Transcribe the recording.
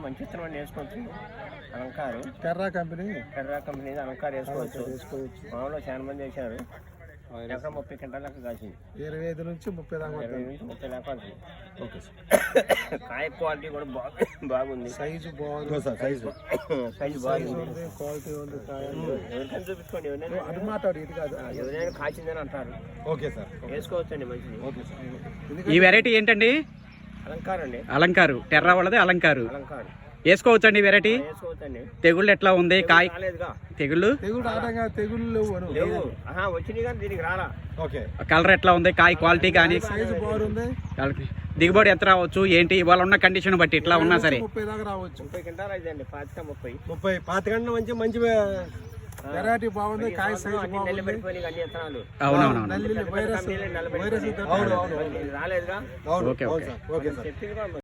మంచి విత్తనం వేసుకోవచ్చు. అలంకారు టెర్రా కంపెనీ అలంకారు వేసుకోవచ్చు. మామూలుగా చాలా మంది వేశారు. ఎక్కడ 30 క్వింటాల లెక్క కాసింది. 25 నుంచి 30 దాకా 20 నుంచి 30 దాకా వచ్చింది. Okay sir. కాయ క్వాలిటీ కూడా బాగుంది. సైజు బాగుంది సార్. సైజు బాగుంది, క్వాలిటీ ఉంది. ఎవరికైనా చూపించుకోండి. అది మాట్లాడు, ఇది కాదు. ఎవరైనా కాసిందని అంటారు. Okay sir. వేసుకోవచ్చండి మంచిది. Okay sir. ఈ వెరైటీ ఏంటండి? అలంకారు అండి. అలంకారు టెర్రా వాళ్ళది. అలంకారు అలంకారు వేసుకోవచ్చండి వెరైటీ. వేసుకోవచ్చండి. తెగుళ్ళు ఎట్లా ఉంది? కాయ రాలేదుగా. తెగుళ్ళు తెగుళ్ళు లేవు. వచ్చినాయి కానీ దీనికి రాలా. ఓకే. కలర్ ఎట్లా ఉంది? కాయ క్వాలిటీ కానీ సైజు బాగుంది. దిగుబడి ఎంత రావచ్చు ఏంటి? ఇవాళ ఉన్న కండిషన్ బట్టి ఇట్లా ఉన్నా సరే 30 దాకా రావచ్చు. 30 క్వింటాలు అయిందండి. 25 కంటే మంచి వెరైటీ బాగుంది. కాయ సైజు బాగుంది. అవునవును. వైరస్ రాలేదుగా. ఓకే. చెప్పింది